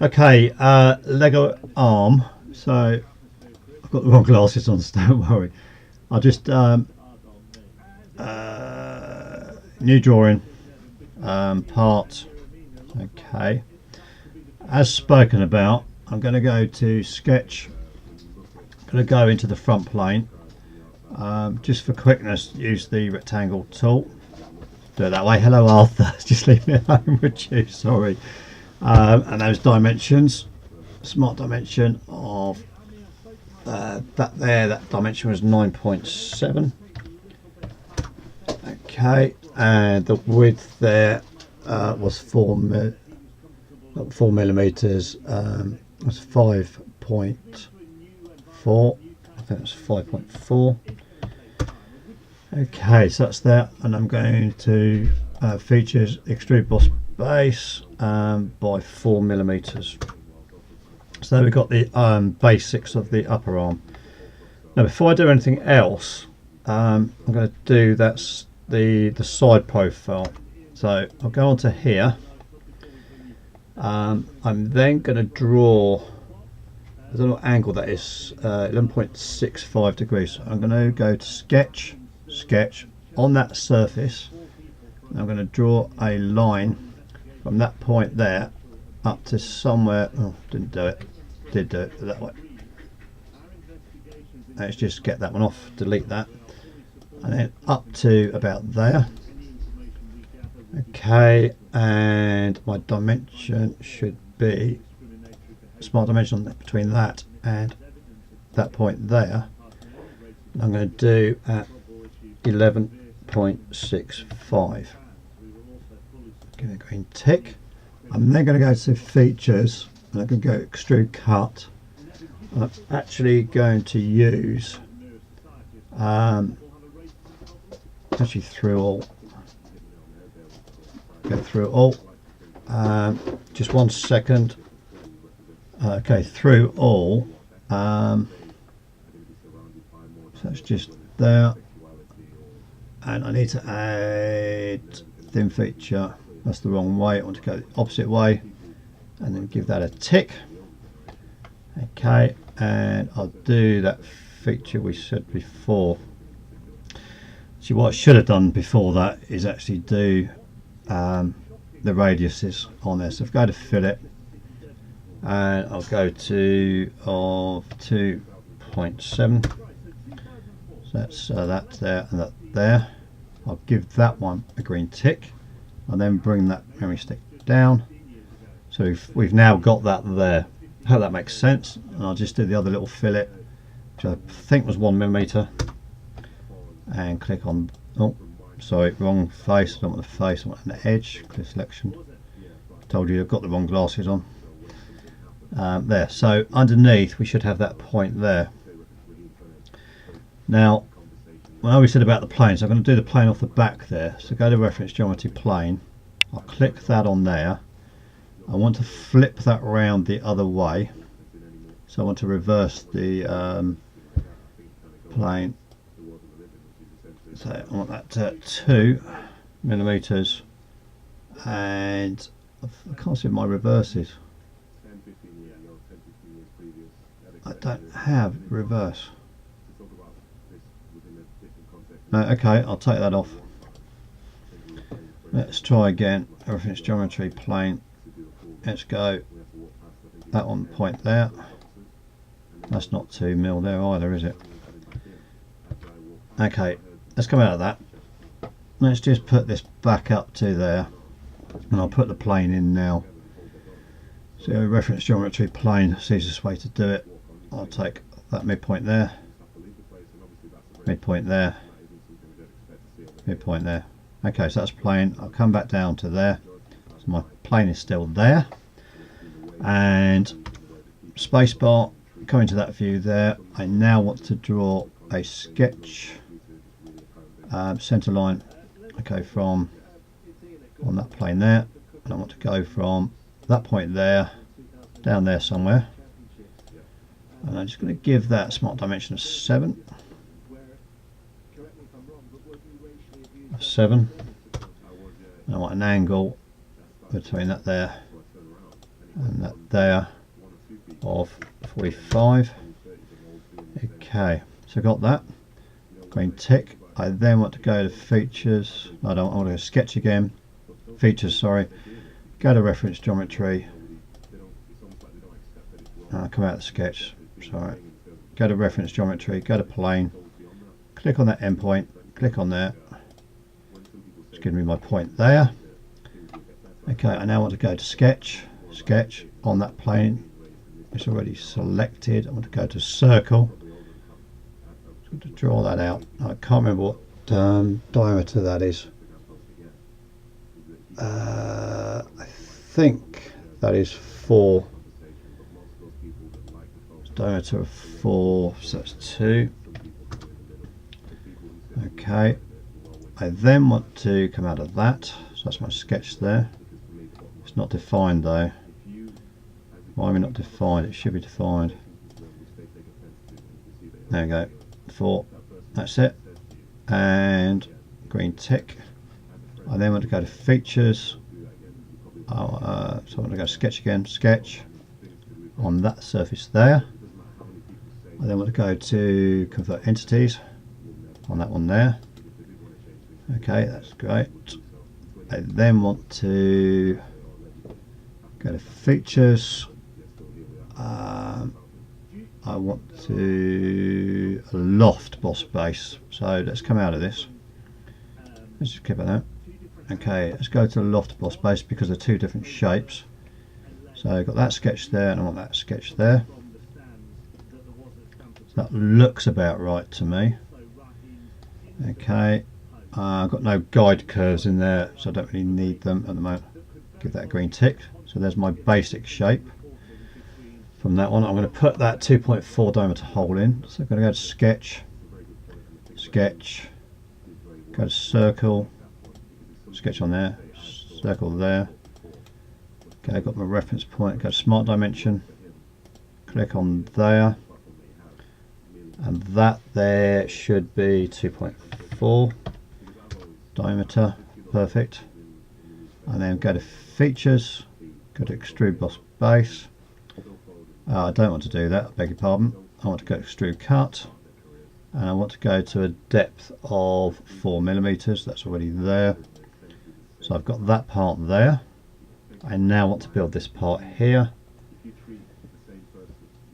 Okay, Lego arm. So I've got the wrong glasses on, so don't worry. I'll just new drawing, part. Okay, as spoken about, I'm going to go to sketch. I'm going to go into the front plane. Just for quickness, use the rectangle tool. Do it that way. Hello, Arthur. Just leave me alone with you. Sorry. And those dimensions, smart dimension of that there. That dimension was 9.7. Okay, and the width there was 4 millimeters. Was 5.4. I think it's 5.4. Okay, so that's that, and I'm going to features extrude boss base by 4 millimeters. So we've got the basics of the upper arm. Now, before I do anything else, I'm going to do that's the side profile. So I'll go onto here. I'm then going to draw. There's a little angle that is 11.65 degrees. So I'm going to go to sketch on that surface. I'm going to draw a line from that point there up to somewhere. Oh, didn't do it. Did do it that way. Let's just get that one off, delete that, and then up to about there. Okay, and my dimension should be smart dimension between that and that point there. I'm going to do at 11.65. Give it a green tick. I'm then going to go to features and I can go extrude cut. I'm actually going to use actually through all. Go through all. Just 1 second. Okay, through all. So it's just there. And I need to add thin feature. That's the wrong way. I want to go the opposite way and then give that a tick. Okay, and I'll do that feature we said before. See, what I should have done before that is actually do the radiuses on there. So if I go to fillet and I'll go to 2.7. So that's that there and that there. I'll give that one a green tick and then bring that memory stick down. So we've now got that there. I hope that makes sense. And I'll just do the other little fillet, which I think was 1 millimeter, and click on. Oh, sorry, wrong face. I don't want the face. I want an edge. Clear selection. Told you I've got the wrong glasses on. There. So underneath we should have that point there. Now, when we said about the plane, so I'm going to do the plane off the back there. So go to reference geometry plane. I'll click that on there. I want to flip that round the other way. So I want to reverse the plane. So I want that to 2 millimeters, and I can't see my reverses. I don't have reverse. No, okay, I'll take that off. Let's try again. Reference geometry plane. Let's go that one point there. That's not 2 mil there either, is it? Okay, let's come out of that. Let's just put this back up to there, and I'll put the plane in now. So reference geometry plane is the easiest way to do it. I'll take that midpoint there, midpoint there, midpoint there. Okay, so that's plane. I'll come back down to there. So my plane is still there, and spacebar, coming to that view there. I now want to draw a sketch, center line. Okay, from on that plane there, and I want to go from that point there down there somewhere, and I'm just going to give that smart dimension of 7. 7. And I want an angle between that there and that there of 45. Okay, so got that green tick. I then want to go to features. I want to go sketch again. Features, sorry. Go to reference geometry. Come out of the sketch. Sorry. Go to reference geometry. Go to plane. Click on that endpoint. Click on there. It's giving me my point there. Okay, I now want to go to sketch. Sketch on that plane. It's already selected. I want to go to circle. So to draw that out. I can't remember what diameter that is. I think that is 4. Diameter of 4, so that's 2. Okay. I then want to come out of that. So that's my sketch there. It's not defined though. Why am I not defined? It should be defined. There we go. 4. That's it. And green tick. I then want to go to features. So I want to go sketch again. Sketch on that surface there. I then want to go to convert entities on that one there. Okay, that's great. I then want to go to features. I want to loft boss base. So let's come out of this. Let's just keep it there. Okay, let's go to the loft boss base because they're 2 different shapes. So I've got that sketch there and I want that sketch there. So that looks about right to me. Okay, I've got no guide curves in there, so I don't really need them at the moment. Give that a green tick. So there's my basic shape. From that one, I'm going to put that 2.4 diameter hole in. So I'm going to go to sketch, sketch, go to circle, sketch on there, circle there. Okay, I've got my reference point. Go to smart dimension, click on there, and that there should be 2.4 diameter. Perfect. And then go to features, go to extrude boss base. I don't want to do that, I beg your pardon. I want to go to extrude cut, and I want to go to a depth of 4mm. That's already there. So I've got that part there. I now want to build this part here.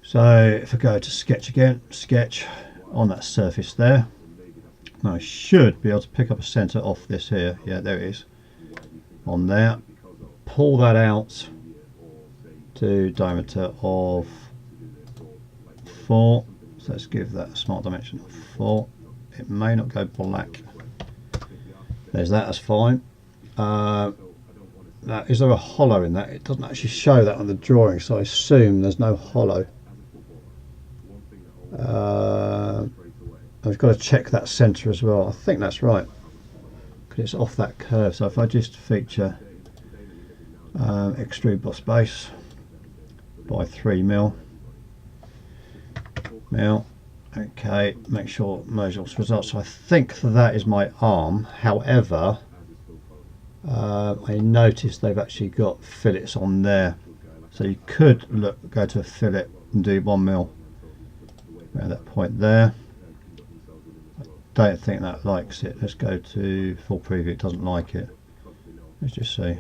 So if I go to sketch again, sketch on that surface there. Now I should be able to pick up a center off this here. Yeah, there it is. On there. Pull that out to diameter of 4. So let's give that a smart dimension of 4. It may not go black. There's that, that's fine. Now, is there a hollow in that? It doesn't actually show that on the drawing, so I assume there's no hollow. I've got to check that center as well. I think that's right, because it's off that curve. So if I just feature extrude boss base by 3mm. Okay, make sure merge all results. So I think that is my arm. However, I noticed they've actually got fillets on there, so you could go to a fillet and do 1mm around that point there. I don't think that likes it. Let's go to full preview. It doesn't like it. Let's just see.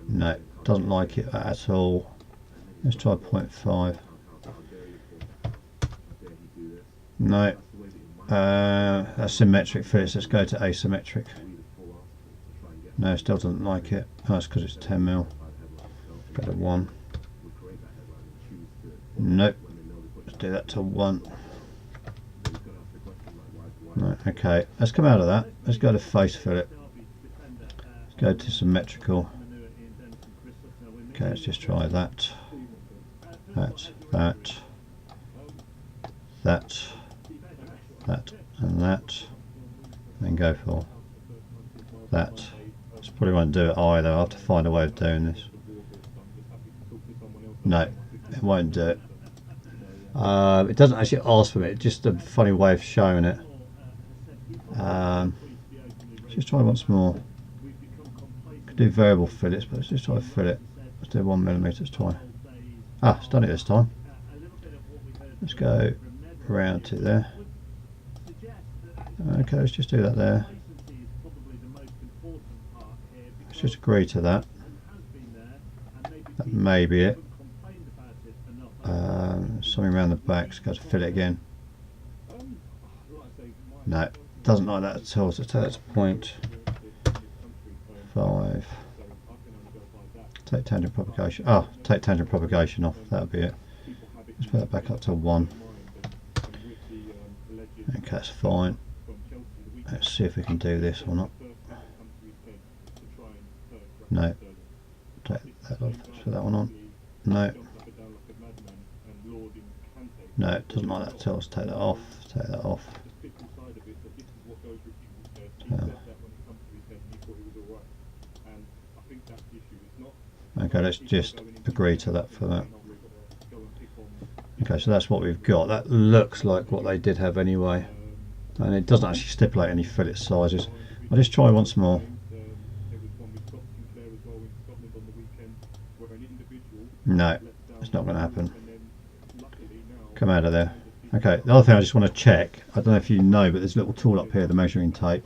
No, it doesn't like it at all. Let's try 0.5. No, that's symmetric fillets. Let's go to asymmetric. No, it still doesn't like it. Oh, that's because it's 10mm. Go to 1. Nope. Let's do that to 1. Right, okay, let's come out of that. Let's go to face fillet. Let's go to symmetrical. Okay, let's just try that. That, and that. Then go for that. This probably won't do it either. I'll have to find a way of doing this. No, it won't do it. It doesn't actually ask for it. It's just a funny way of showing it. Just try once more. do variable fillets, but let's just try to fillet. Let's do 1 millimetre. Let's try. Ah, it's done it this time. Let's go around to there. Okay, let's just do that there. Let's just agree to that. That may be it. Something around the back. Let's go to fillet again. No, it doesn't like that at all. So let's take that to 0.5. Take tangent propagation. Oh, take tangent propagation off. That'll be it. Let's put that back up to 1. Okay, that's fine. Let's see if we can do this or not. No. Take that off. Let's put that one on. No. No, it doesn't like that at all. Let's take that off. Take that off. Okay, let's just agree to that for that. Okay, so that's what we've got. That looks like what they did have anyway. And it doesn't actually stipulate any fillet sizes. I'll just try once more. No, it's not going to happen. Come out of there. Okay, the other thing I just want to check, I don't know if you know, but there's a little tool up here, the measuring tape.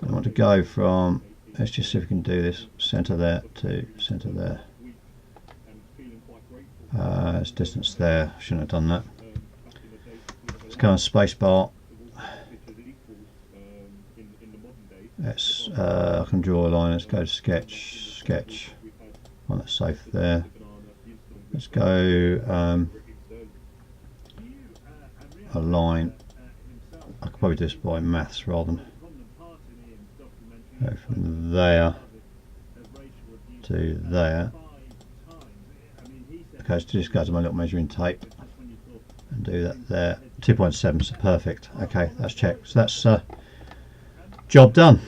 I want to go from, let's just see if we can do this, centre there to centre there. It's distance there, shouldn't have done that. Let's go on space bar. Let's, I can draw a line, let's go to sketch, sketch. Oh, that's safe there. Let's go a line. I could probably do this by maths rather than go from there to there. Okay, so just go to my little measuring tape and do that there. 2.7, so perfect. Okay, that's checked. So that's job done.